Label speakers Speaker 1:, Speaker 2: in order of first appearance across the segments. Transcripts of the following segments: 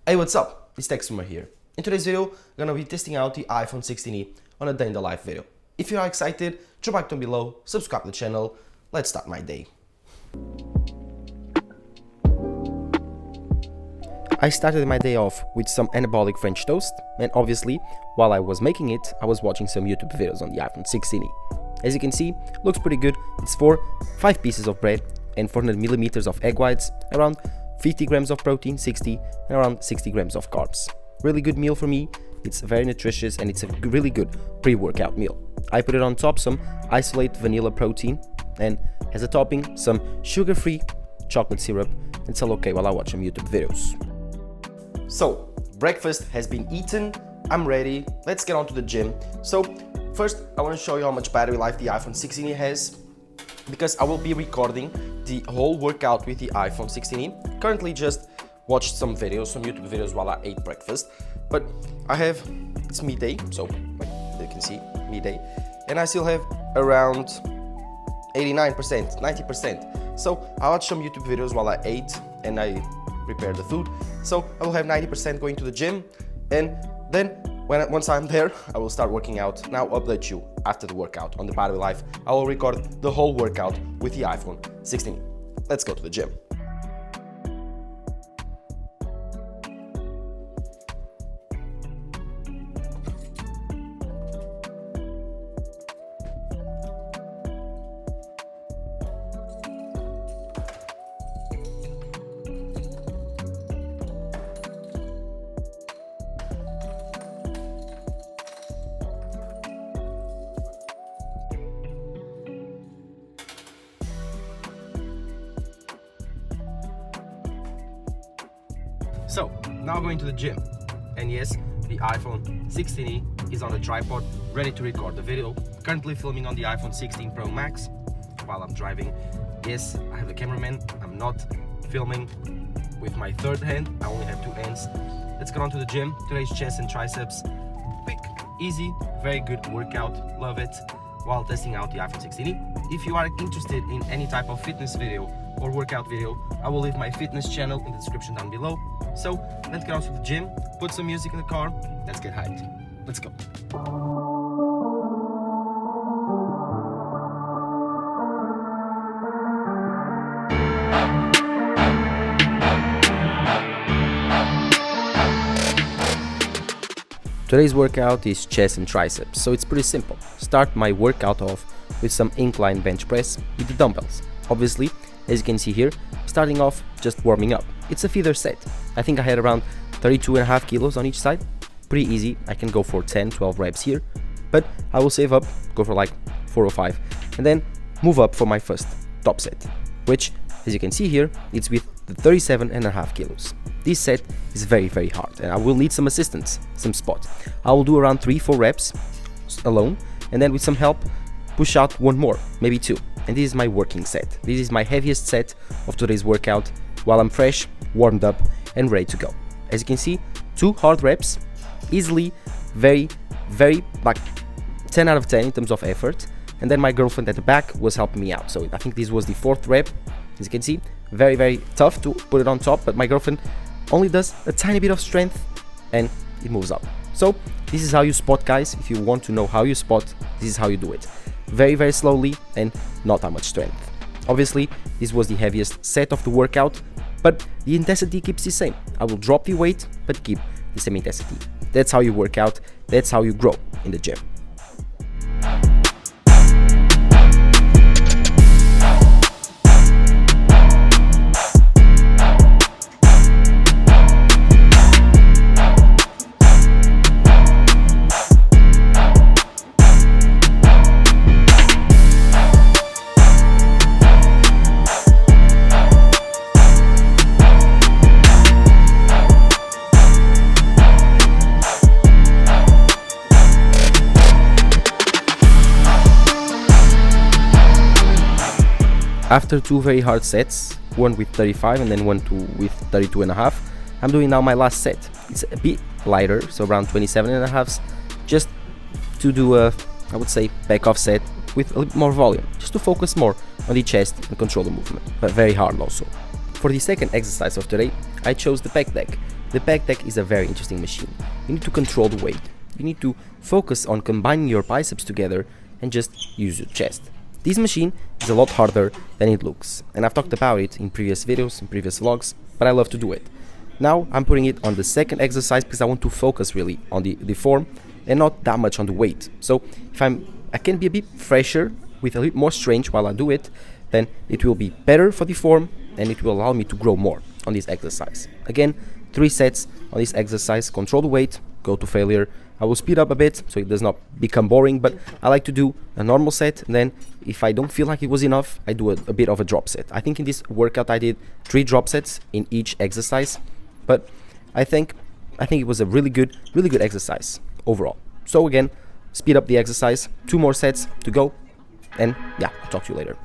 Speaker 1: Hey, what's up? It's Texumer here. In today's video, I'm gonna be testing out the iPhone 16e on a day in the life video. If you are excited, drop a like down below, subscribe to the channel. Let's start my day. I started my day off with some anabolic French toast, and obviously, while I was making it, I was watching some YouTube videos on the iPhone 16e. As you can see, looks pretty good. It's for 5 pieces of bread and 400 millimeters of egg whites, around 50 grams of protein, 60, and around 60 grams of carbs. Really good meal for me. It's very nutritious and it's a really good pre-workout meal. I put it on top some isolate vanilla protein and as a topping some sugar-free chocolate syrup and sell okay while I watch some YouTube videos. So, breakfast has been eaten. I'm ready. Let's get on to the gym. So, first I want to show you how much battery life the iPhone 16e has, because I will be recording the whole workout with the iPhone 16e. Currently just watched some videos, some YouTube videos while I ate breakfast, but it's midday, so like you can see, midday, and I still have around 89%, 90%. So I watched some YouTube videos while I ate and I prepared the food. So I will have 90% going to the gym, and then once I'm there, I will start working out. Now I'll update you after the workout on the battery life. I will record the whole workout with the iPhone 16. Let's go to the gym. So, now going to the gym, and yes, the iPhone 16e is on the tripod, ready to record the video. Currently filming on the iPhone 16 Pro Max while I'm driving. Yes, I have a cameraman, I'm not filming with my third hand, I only have 2 hands. Let's get on to the gym. Today's chest and triceps. Quick, easy, very good workout, love it, while testing out the iPhone 16e. If you are interested in any type of fitness video or workout video, I will leave my fitness channel in the description down below. So let's get on to the gym, put some music in the car, let's get hyped. Let's go. Today's workout is chest and triceps, so it's pretty simple. Start my workout off with some incline bench press with the dumbbells. Obviously, as you can see here, starting off just warming up. It's a feather set. I think I had around 32.5 kilos on each side. Pretty easy. I can go for 10-12 reps here, but I will save up, go for like 4 or 5, and then move up for my first top set, which, as you can see here, it's with the 37.5 kilos. This set is very hard, and I will need some assistance, some spot. I will do around 3-4 reps alone, and then with some help, push out 1 more, maybe 2. And this is my working set. This is my heaviest set of today's workout while I'm fresh, warmed up, and ready to go. As you can see, 2 hard reps, easily, very like 10 out of 10 in terms of effort. And then my girlfriend at the back was helping me out. So I think this was the 4th rep. As you can see, very tough to put it on top, but my girlfriend only does a tiny bit of strength and it moves up. So this is how you spot, guys. If you want to know how you spot, this is how you do it. Very slowly and not that much strength. Obviously, this was the heaviest set of the workout, but the intensity keeps the same. I will drop the weight, but keep the same intensity. That's how you work out. That's how you grow in the gym. After 2 very hard sets, one with 35 and then one with 32.5, I'm doing now my last set. It's a bit lighter, so around 27.5, just to do a, I would say, back off set with a little bit more volume, just to focus more on the chest and control the movement, but very hard also. For the second exercise of today, I chose the pec deck. The pec deck is a very interesting machine. You need to control the weight. You need to focus on combining your biceps together and just use your chest. This machine is a lot harder than it looks, and I've talked about it in previous videos, in previous vlogs, but I love to do it. Now I'm putting it on the second exercise because I want to focus really on the form and not that much on the weight. So if I can be a bit fresher with a bit more strength while I do it, then it will be better for the form and it will allow me to grow more on this exercise. Again, 3 sets on this exercise, control the weight, go to failure. I will speed up a bit so it does not become boring, but I like to do a normal set, and then if I don't feel like it was enough, I do a bit of a drop set. I think in this workout I did 3 drop sets in each exercise, but I think it was a really good exercise overall. So again, speed up the exercise, 2 more sets to go, and yeah, I'll talk to you later.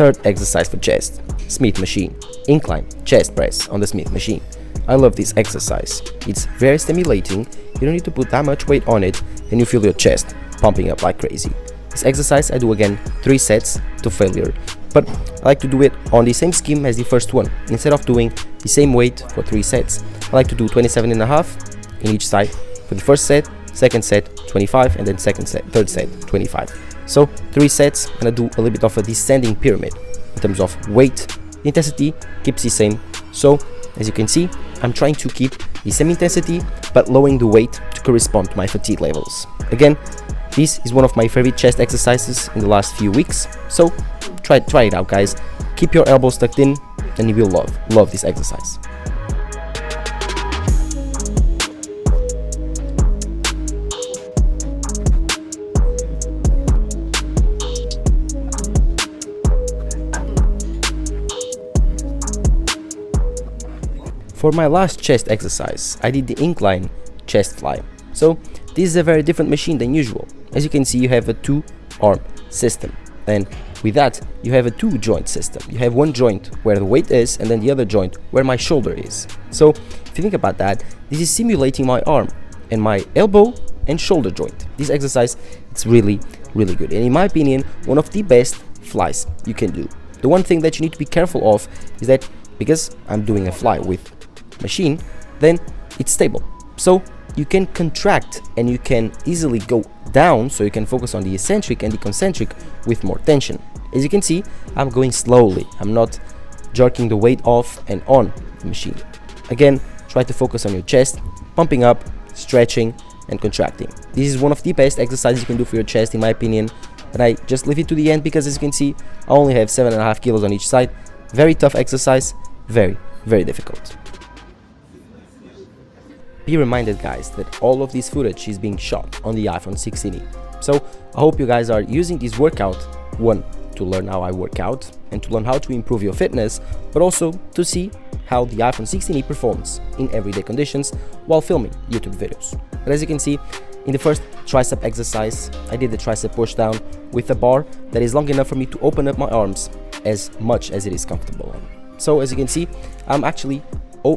Speaker 1: Third exercise for chest, Smith machine, incline chest press on the Smith machine. I love this exercise. It's very stimulating, you don't need to put that much weight on it and you feel your chest pumping up like crazy. This exercise I do again 3 sets to failure, but I like to do it on the same scheme as the first one. Instead of doing the same weight for 3 sets, I like to do 27.5 in each side. For the first set, second set 25, and then third set 25. So 3 sets, and I do a little bit of a descending pyramid in terms of weight. The intensity keeps the same. So as you can see, I'm trying to keep the same intensity but lowering the weight to correspond to my fatigue levels. Again, this is one of my favorite chest exercises in the last few weeks. So try it out, guys. Keep your elbows tucked in and you will love this exercise. For my last chest exercise, I did the incline chest fly. So this is a very different machine than usual. As you can see, you have a 2-arm system, and with that you have a 2-joint system. You have one joint where the weight is and then the other joint where my shoulder is. So if you think about that, this is simulating my arm and my elbow and shoulder joint. This exercise, it's really good, and in my opinion, one of the best flies you can do. The one thing that you need to be careful of is that because I'm doing a fly with machine, then it's stable, so you can contract and you can easily go down, so you can focus on the eccentric and the concentric with more tension. As you can see, I'm going slowly, I'm not jerking the weight off and on the machine. Again, try to focus on your chest, pumping up, stretching and contracting. This is one of the best exercises you can do for your chest in my opinion, and I just leave it to the end because as you can see, I only have 7.5 kilos on each side. Very tough exercise, very difficult. Be reminded, guys, that all of this footage is being shot on the iPhone 16e. So I hope you guys are using this workout, one, to learn how I work out and to learn how to improve your fitness, but also to see how the iPhone 16e performs in everyday conditions while filming YouTube videos. But as you can see, in the first tricep exercise, I did the tricep push down with a bar that is long enough for me to open up my arms as much as it is comfortable on. So as you can see, I'm actually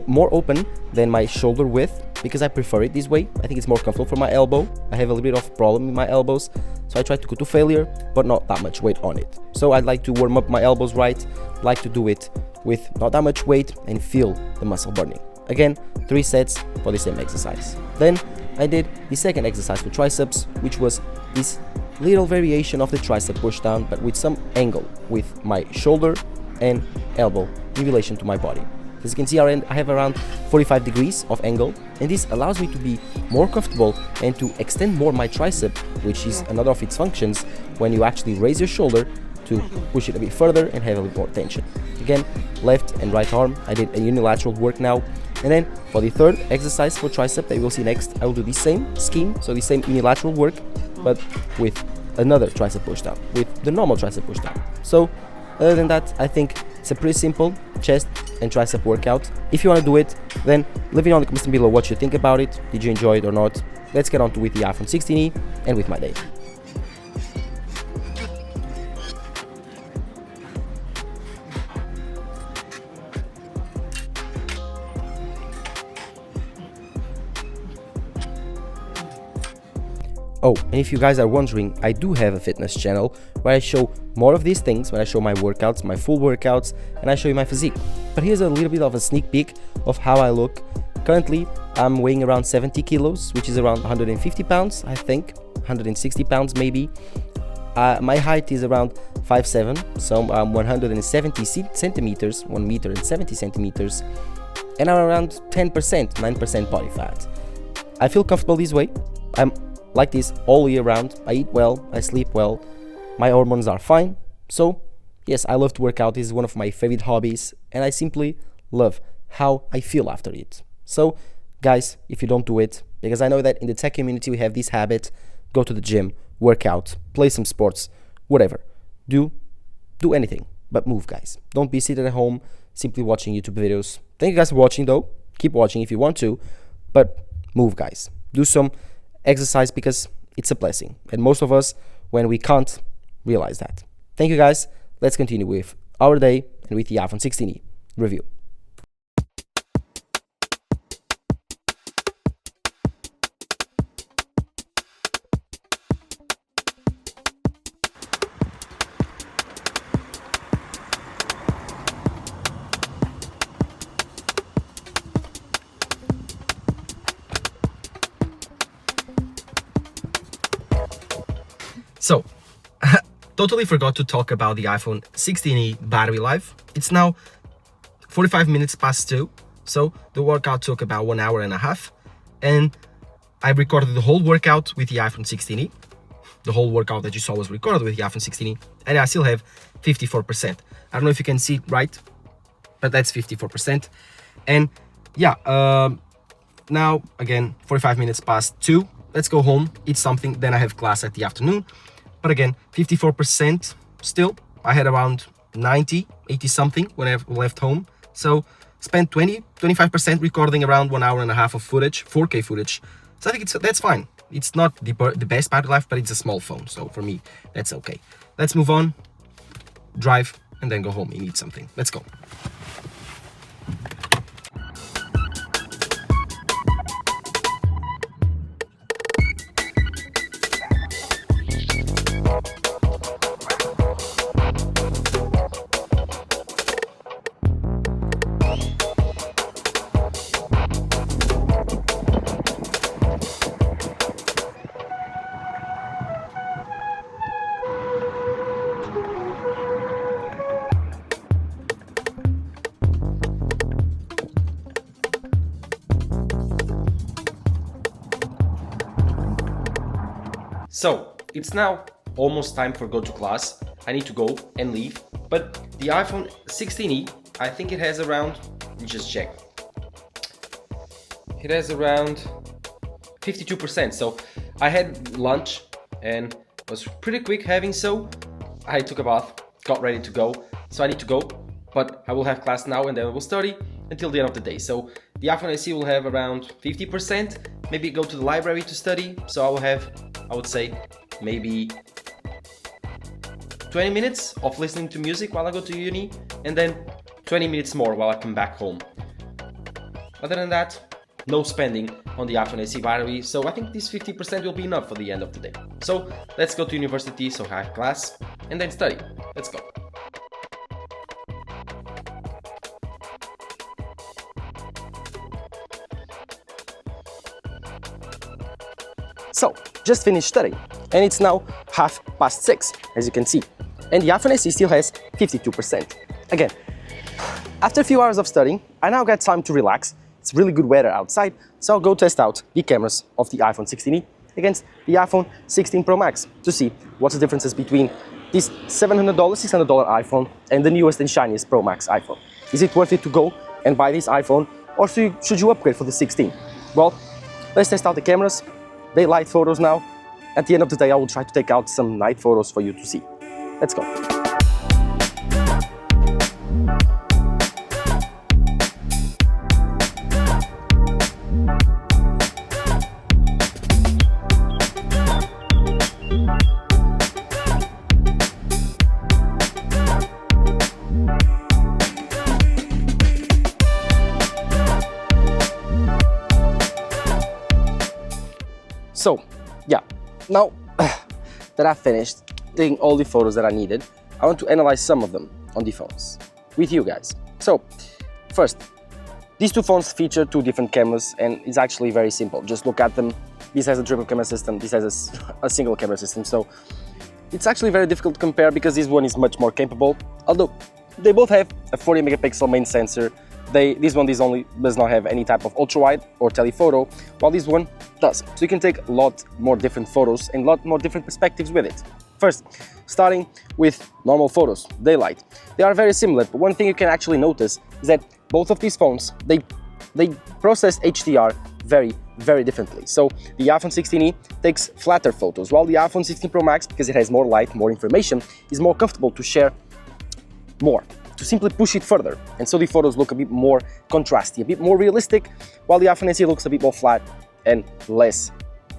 Speaker 1: more open than my shoulder width because I prefer it this way. I think it's more comfortable for my elbow. I have a little bit of problem in my elbows, so I try to go to failure but not that much weight on it. So I'd like to warm up my elbows right, like to do it with not that much weight and feel the muscle burning. Again, 3 sets for the same exercise. Then I did the second exercise for triceps, which was this little variation of the tricep push down but with some angle with my shoulder and elbow in relation to my body. As you can see, I have around 45 degrees of angle, and this allows me to be more comfortable and to extend more my tricep, which is another of its functions when you actually raise your shoulder to push it a bit further and have a bit more tension. Again, left and right arm, I did a unilateral work now. And then for the third exercise for tricep that you will see next, I will do the same scheme, so the same unilateral work, but with another tricep push down, with the normal tricep push down. So other than that, I think it's a pretty simple chest and tricep workout. If you want to do it, then leave it on the comments below what you think about it. Did you enjoy it or not? let's get on to with the iPhone 16e and with my day. Oh, and if you guys are wondering, I do have a fitness channel where I show more of these things, where I show my workouts, my full workouts, and I show you my physique. But here's a little bit of a sneak peek of how I look. Currently, I'm weighing around 70 kilos, which is around 150 pounds, I think, 160 pounds maybe. My height is around 5'7", so I'm 170 centimeters, 1 meter and 70 centimeters, and I'm around 10%, 9% body fat. I feel comfortable this way. I'm like this all year round. I eat well, I sleep well, my hormones are fine. So yes, I love to work out. This is one of my favorite hobbies, and I simply love how I feel after it. So guys, if you don't do it, because I know that in the tech community we have this habit, go to the gym, work out, play some sports, whatever. Do anything, but move, guys. Don't be seated at home simply watching YouTube videos. Thank you guys for watching though. Keep watching if you want to, but move, guys. Do some exercise because it's a blessing, and most of us, when we can't, realize that. Thank you guys. Let's continue with our day and with the iPhone 16e review. So, totally forgot to talk about the iPhone 16e battery life. It's now 45 minutes past 2, so the workout took about 1 hour and a half, and I recorded the whole workout with the iPhone 16e. The whole workout that you saw was recorded with the iPhone 16e, and I still have 54%. I don't know if you can see it right, but that's 54%. And yeah, now again, 45 minutes past 2. Let's go home, eat something, then I have class at the afternoon. But again, 54% still. I had around 90, 80 something when I left home. So spent 25% recording around 1 hour and a half of footage, 4K footage. So I think that's fine. It's not the best battery life, but it's a small phone. So for me, that's okay. Let's move on, drive, and then go home and eat something. Let's go. So it's now almost time for go to class. I need to go and leave, but the iPhone 16e, I think it has around, let me just check. It has around 52%. So I had lunch and was pretty quick having so. I took a bath, got ready to go. So I need to go, but I will have class now and then I will study until the end of the day. So the iPhone SE will have around 50%, maybe go to the library to study. So I will have, I would say, maybe 20 minutes of listening to music while I go to uni, and then 20 minutes more while I come back home. Other than that, no spending on the iPhone SE battery, so I think this 50% will be enough for the end of the day. So let's go to university, so I have class, and then study. Let's go. So, just finished studying, and it's now 6:30, as you can see. And the iPhone SE still has 52%. Again, after a few hours of studying, I now get time to relax. It's really good weather outside, so I'll go test out the cameras of the iPhone 16e against the iPhone 16 Pro Max to see what's the differences between this $700, $600 iPhone and the newest and shiniest Pro Max iPhone. Is it worth it to go and buy this iPhone, or should you upgrade for the 16? Well, let's test out the cameras. Daylight photos now. At the end of the day, I will try to take out some night photos for you to see. Let's go. So yeah, now that I've finished taking all the photos that I needed, I want to analyze some of them on the phones with you guys. So first, these two phones feature two different cameras, and it's actually very simple. Just look at them. This has a triple camera system, this has a single camera system. So it's actually very difficult to compare because this one is much more capable. Although they both have a 40 megapixel main sensor. This one does not have any type of ultra wide or telephoto, while this one does. So you can take a lot more different photos and a lot more different perspectives with it. First, starting with normal photos, daylight. They are very similar, but one thing you can actually notice is that both of these phones, they process HDR very differently. So the iPhone 16e takes flatter photos, while the iPhone 16 Pro Max, because it has more light, more information, is more comfortable to share more, to simply push it further. And so the photos look a bit more contrasty, a bit more realistic, while the iPhone SE looks a bit more flat and less,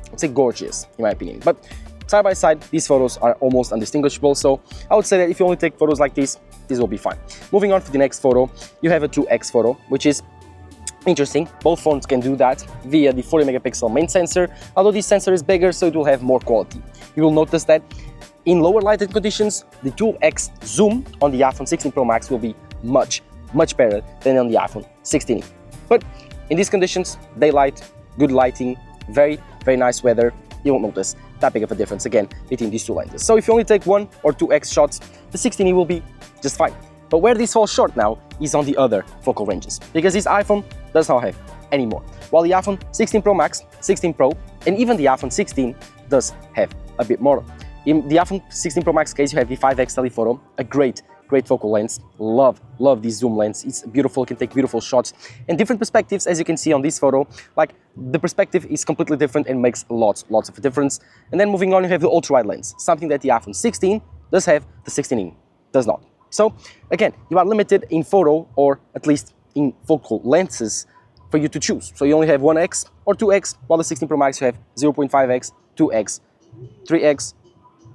Speaker 1: let's say, gorgeous, in my opinion. But side by side, these photos are almost undistinguishable, so I would say that if you only take photos like this will be fine. Moving on to the next photo, you have a 2x photo, which is interesting. Both phones can do that via the 40 megapixel main sensor, although this sensor is bigger, so it will have more quality. You will notice that in lower lighting conditions, the 2x zoom on the iPhone 16 Pro Max will be much better than on the iPhone 16e. But in these conditions, daylight, good lighting, very nice weather, you won't notice that big of a difference again between these two lenses. So if you only take 1 or 2x shots, the 16e will be just fine. But where this falls short now is on the other focal ranges, because this iPhone does not have any more. While the iPhone 16 Pro Max, 16 Pro, and even the iPhone 16 does have a bit more. In the iPhone 16 Pro Max case, you have the 5x telephoto, a great focal lens. Love this zoom lens. It's beautiful, it can take beautiful shots and different perspectives, as you can see on this photo. Like, the perspective is completely different and makes lots of a difference. And then moving on, you have the ultra wide lens, something that the iPhone 16 does have, the 16e does not. So again, you are limited in photo, or at least in focal lenses, for you to choose. So you only have 1x or 2x, while the 16 Pro Max you have 0.5x, 2x, 3x,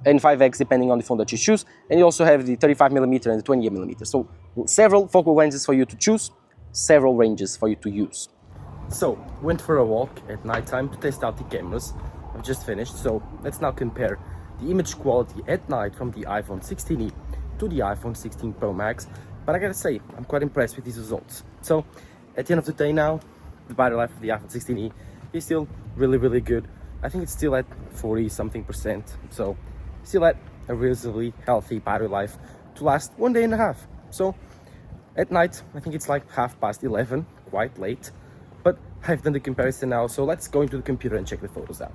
Speaker 1: and 5x depending on the phone that you choose. And you also have the 35mm and the 28mm. So several focal lenses for you to choose, several ranges for you to use. So went for a walk at night time to test out the cameras. I've just finished, so let's now compare the image quality at night from the iPhone 16e to the iPhone 16 Pro Max. But I gotta say, I'm quite impressed with these results. So at the end of the day now, the battery life of the iPhone 16e is still really good. I think it's still at 40 something %, so still at a reasonably healthy battery life to last 1.5 days. So at night, I think it's like 11:30, quite late, but I've done the comparison now, so let's go into the computer and check the photos out.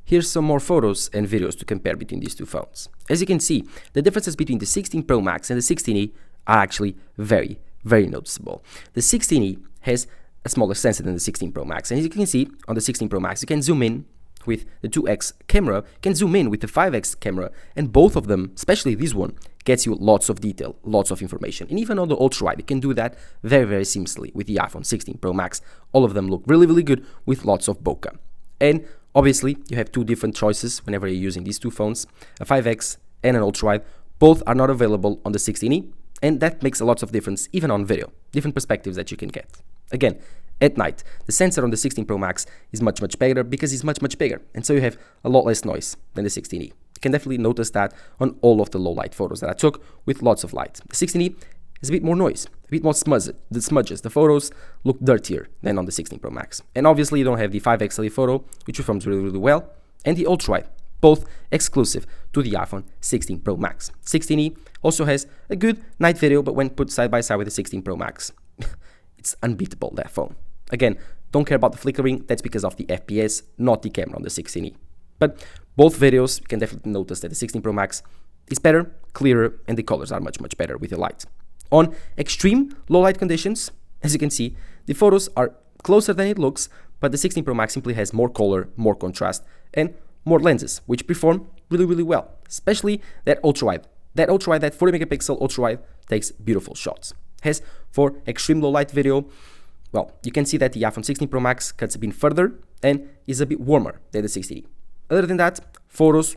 Speaker 1: Here's some more photos and videos to compare between these two phones. As you can see, the differences between the 16 Pro Max and the 16e are actually very noticeable. The 16e has a smaller sensor than the 16 Pro Max, and as you can see on the 16 Pro Max, you can zoom in with the 2x camera, you can zoom in with the 5x camera, and both of them, especially this one, gets you lots of detail, lots of information. And even on the ultra wide, you can do that very seamlessly with the iPhone 16 Pro Max. All of them look really good with lots of bokeh. And obviously, you have two different choices whenever you're using these two phones, a 5x and an ultra wide. Both are not available on the 16e, and that makes a lot of difference even on video, different perspectives that you can get. Again, at night, the sensor on the 16 Pro Max is much better because it's much bigger, and so you have a lot less noise than the 16e. You can definitely notice that on all of the low light photos that I took with lots of light. The 16e is a bit more noise, a bit more smudges. The photos look dirtier than on the 16 Pro Max. And obviously you don't have the 5x telephoto, which performs really well, and the ultra wide, both exclusive to the iPhone 16 Pro Max. 16e also has a good night video, but when put side by side with the 16 Pro Max, it's unbeatable, that phone. Again, don't care about the flickering, that's because of the FPS, not the camera on the 16e. But both videos, you can definitely notice that the 16 Pro Max is better, clearer, and the colors are much better with the light. On extreme low light conditions, as you can see, the photos are closer than it looks, but the 16 Pro Max simply has more color, more contrast, and more lenses, which perform really well, especially that ultra wide. That 40 megapixel ultra wide takes beautiful shots. As for extreme low light video, well, you can see that the iPhone 16 Pro Max cuts a bit further and is a bit warmer than the 16e. Other than that, photos,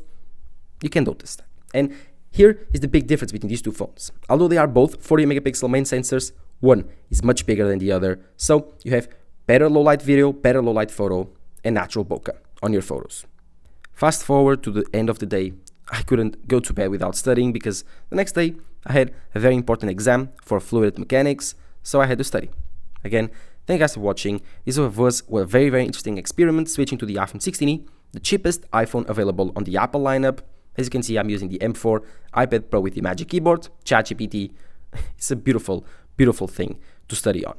Speaker 1: you can notice that. And here is the big difference between these two phones. Although they are both 40 megapixel main sensors, one is much bigger than the other, so you have better low light video, better low light photo, and natural bokeh on your photos. Fast forward to the end of the day. I couldn't go to bed without studying because the next day I had a very important exam for fluid mechanics, so I had to study. Again, thank you guys for watching. This was a very, very interesting experiment switching to the iPhone 16e, the cheapest iPhone available on the Apple lineup. As you can see, I'm using the M4 iPad Pro with the Magic Keyboard, ChatGPT. It's a beautiful, beautiful thing to study on.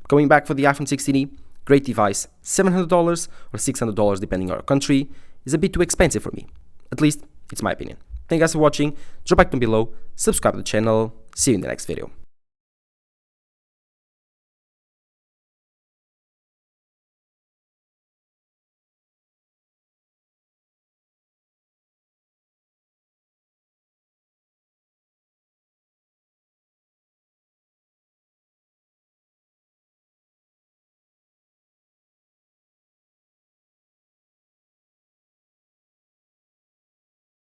Speaker 1: Going back for the iPhone 16e, great device, $700 or $600 depending on your country, is a bit too expensive for me. At least, it's my opinion. Thank you guys for watching. Drop a like down below, subscribe to the channel. See you in the next video.